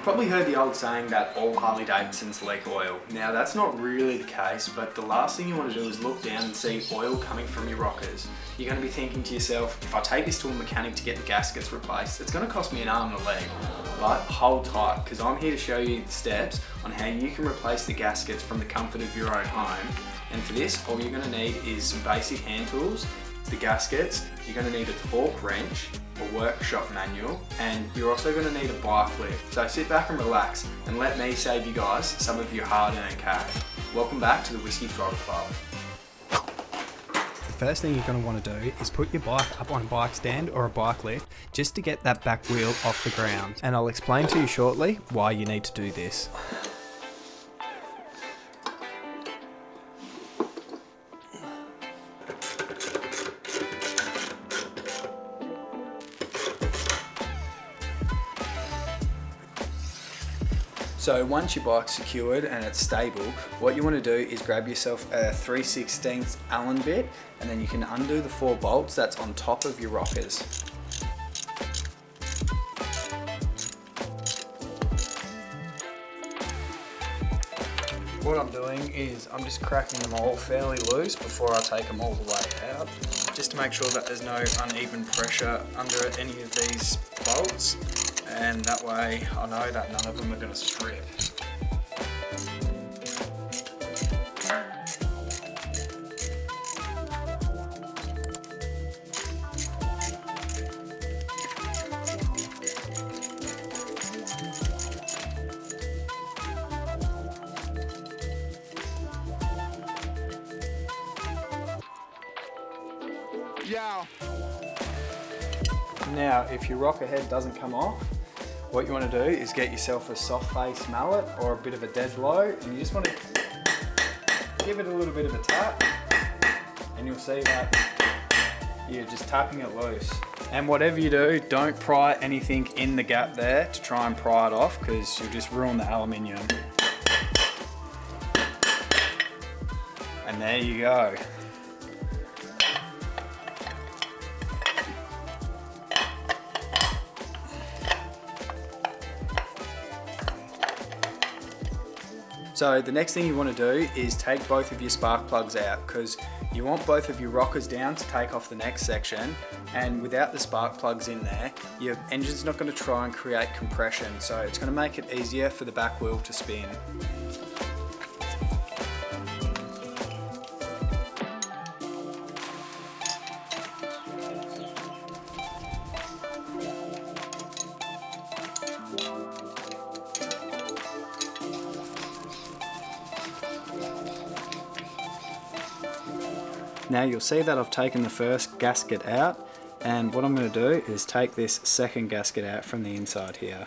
Probably heard the old saying that all Harley Davidsons leak oil. Now that's not really the case, but the last thing you want to do is look down and see oil coming from your rockers. You're going to be thinking to yourself, if I take this to a mechanic to get the gaskets replaced, it's going to cost me an arm and a leg. But hold tight, because I'm here to show you the steps on how you can replace the gaskets from the comfort of your own home. And for this, all you're going to need is some basic hand tools, the gaskets, you're going to need a torque wrench, a workshop manual, and you're also going to need a bike lift. So sit back and relax and let me save you guys some of your hard-earned cash. Welcome back to the Whiskey Throttle Club. The first thing you're going to want to do is put your bike up on a bike stand or a bike lift just to get that back wheel off the ground. And I'll explain to you shortly why you need to do this. So once your bike's secured and it's stable, what you want to do is grab yourself a 3/16 Allen bit, and then you can undo the 4 bolts that's on top of your rockers. What I'm doing is I'm just cracking them all fairly loose before I take them all the way out, just to make sure that there's no uneven pressure under any of these bolts. And that way I know that none of them are going to strip. Now, if your rocker head doesn't come off, what you want to do is get yourself a soft face mallet or a bit of a dead blow, and you just want to give it a little bit of a tap, and you'll see that you're just tapping it loose. And whatever you do, don't pry anything in the gap there to try and pry it off, because you'll just ruin the aluminium. And there you go. So the next thing you want to do is take both of your spark plugs out, because you want both of your rockers down to take off the next section, and without the spark plugs in there, your engine's not going to try and create compression, so it's going to make it easier for the back wheel to spin. Now you'll see that I've taken the first gasket out, and what I'm going to do is take this second gasket out from the inside here.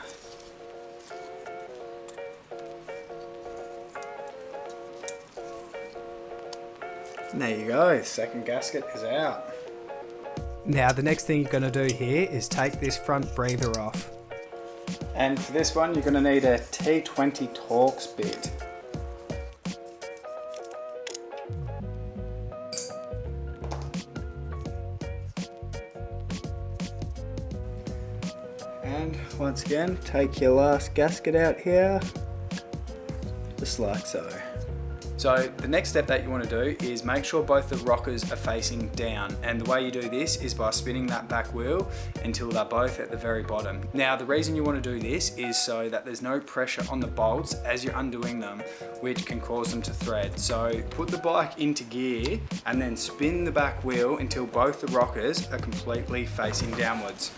And there you go, second gasket is out. Now the next thing you're going to do here is take this front breather off. And for this one you're going to need a T20 Torx bit. And once again, take your last gasket out here, just like so. So the next step that you want to do is make sure both the rockers are facing down, and the way you do this is by spinning that back wheel until they're both at the very bottom. Now the reason you want to do this is so that there's no pressure on the bolts as you're undoing them, which can cause them to thread. So put the bike into gear and then spin the back wheel until both the rockers are completely facing downwards.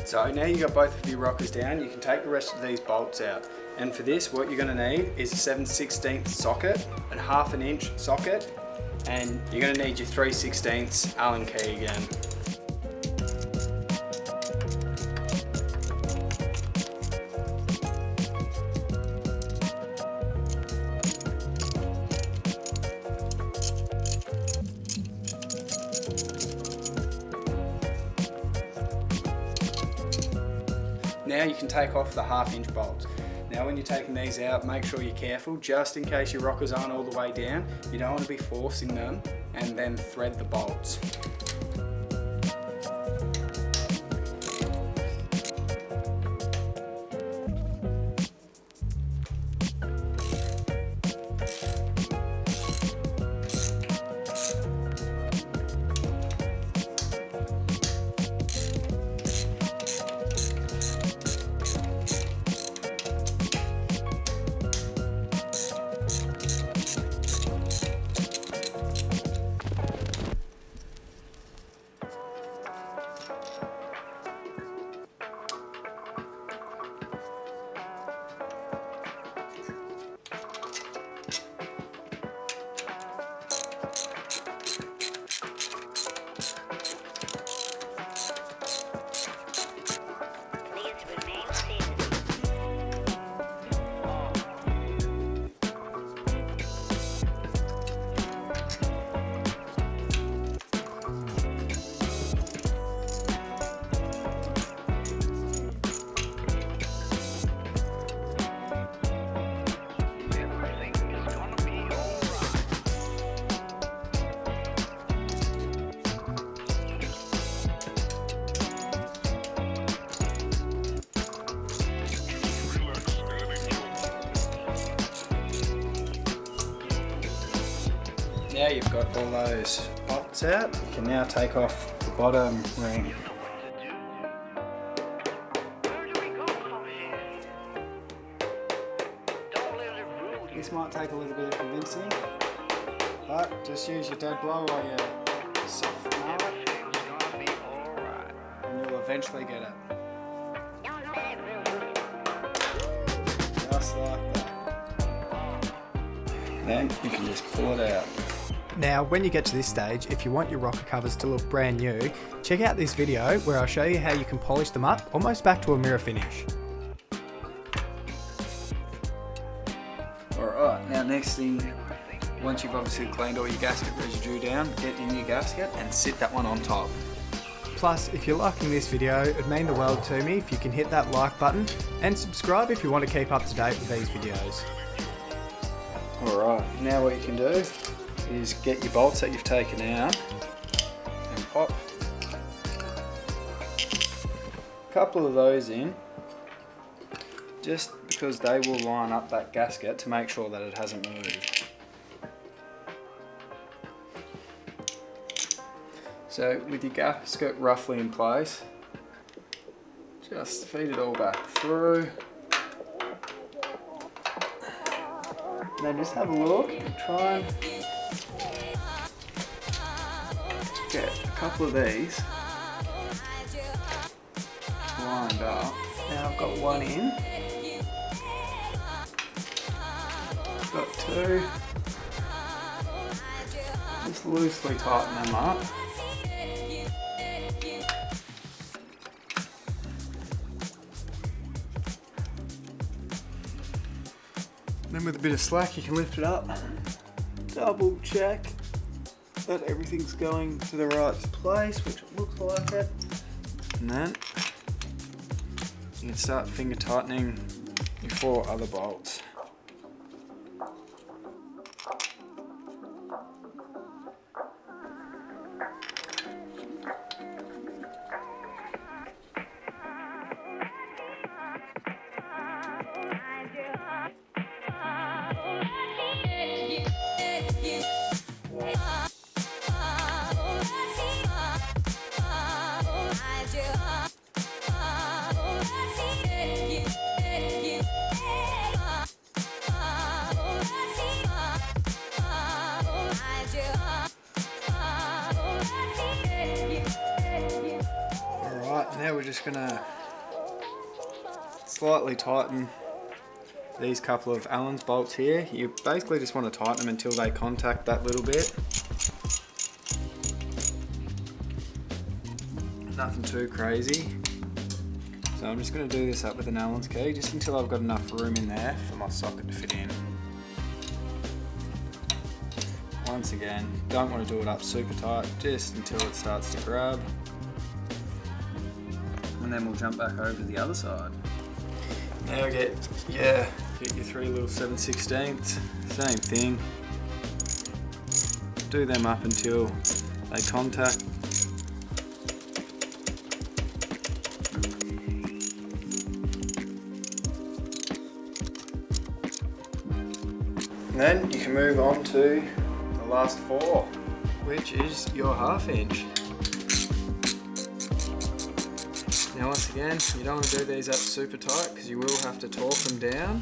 So now you've got both of your rockers down, you can take the rest of these bolts out. And for this, what you're going to need is a 7/16 socket, a 1/2 inch socket, and you're going to need your 3/16 Allen key again. Now you can take off the 1/2 inch bolts. Now when you're taking these out, make sure you're careful, just in case your rockers aren't all the way down. You don't want to be forcing them and then thread the bolts. Now you've got all those bolts out, you can now take off the bottom ring. This might take a little bit of convincing, but just use your dead blow while you soften up, and you'll eventually get it. Just like that. Then you can just pull it out. Now, when you get to this stage, if you want your rocker covers to look brand new, check out this video where I'll show you how you can polish them up almost back to a mirror finish. Alright, now next thing, once you've obviously cleaned all your gasket residue down, get your new gasket and sit that one on top. Plus, if you're liking this video, it'd mean the world to me if you can hit that like button and subscribe if you want to keep up to date with these videos. Alright, now what you can do is get your bolts that you've taken out and pop a couple of those in, just because they will line up that gasket to make sure that it hasn't moved. So with your gasket roughly in place, just feed it all back through. And then just have a look and try and get a couple of these lined up. Now I've got one in, got two, just loosely tighten them up. Then with a bit of slack you can lift it up, double check that everything's going to the right place, which it looks like it, and then you can start finger tightening your 4 other bolts. Now we're just gonna slightly tighten these couple of Allen's bolts here. You basically just want to tighten them until they contact that little bit. Nothing too crazy. So I'm just going to do this up with an Allen's key just until I've got enough room in there for my socket to fit in. Once again, don't want to do it up super tight, just until it starts to grab. And then we'll jump back over to the other side. Now get your 3 little 7/16, same thing. do them up until they contact. Then you can move on to the last 4, which is your 1/2 inch. Now once again, you don't want to do these up super tight because you will have to torque them down.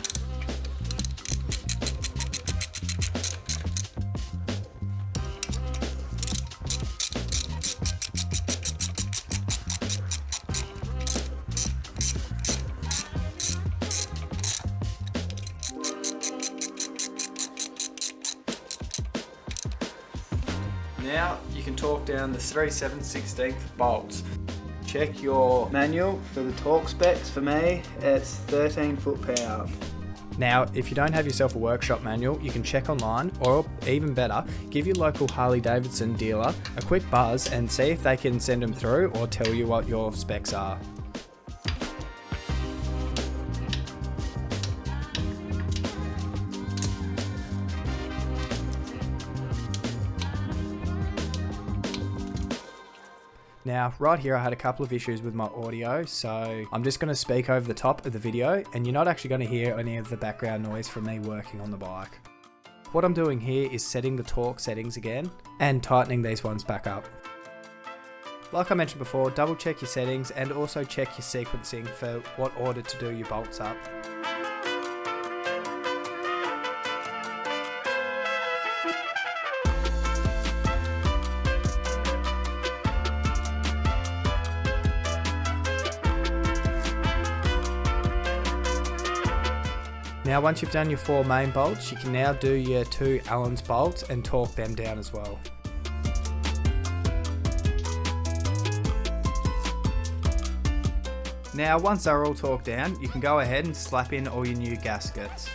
Now you can torque down the 3/7/16 bolts. Check your manual for the torque specs. For me, it's 13 foot-power. Now, if you don't have yourself a workshop manual, you can check online, or even better, give your local Harley Davidson dealer a quick buzz and see if they can send them through or tell you what your specs are. Now, right here I had a couple of issues with my audio, so I'm just going to speak over the top of the video and you're not actually going to hear any of the background noise from me working on the bike. What I'm doing here is setting the torque settings again and tightening these ones back up. Like I mentioned before, double check your settings and also check your sequencing for what order to do your bolts up. Now once you've done your 4 main bolts, you can now do your 2 Allen's bolts and torque them down as well. Now once they're all torqued down, you can go ahead and slap in all your new gaskets.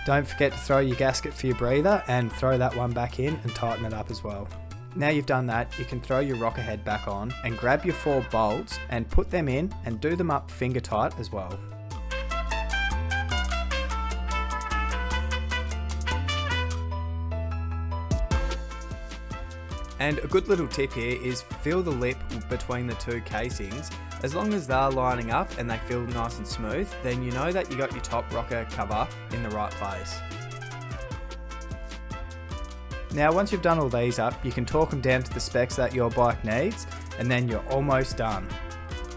Don't forget to throw your gasket for your breather and throw that one back in and tighten it up as well. Now you've done that, you can throw your rocker head back on and grab your 4 bolts and put them in and do them up finger tight as well. And a good little tip here is feel the lip between the 2 casings. As long as they're lining up and they feel nice and smooth, then you know that you got your top rocker cover in the right place. Now once you've done all these up, you can torque them down to the specs that your bike needs, and then you're almost done.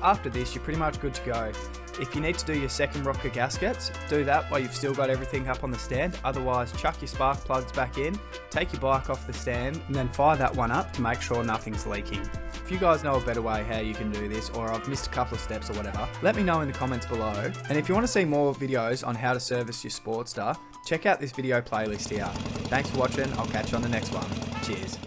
After this, you're pretty much good to go. If you need to do your second rocker gaskets, do that while you've still got everything up on the stand. Otherwise, chuck your spark plugs back in, take your bike off the stand, and then fire that one up to make sure nothing's leaking. If you guys know a better way how you can do this, or I've missed a couple of steps or whatever, let me know in the comments below. And if you want to see more videos on how to service your Sportster, check out this video playlist here. Thanks for watching, I'll catch you on the next one. Cheers.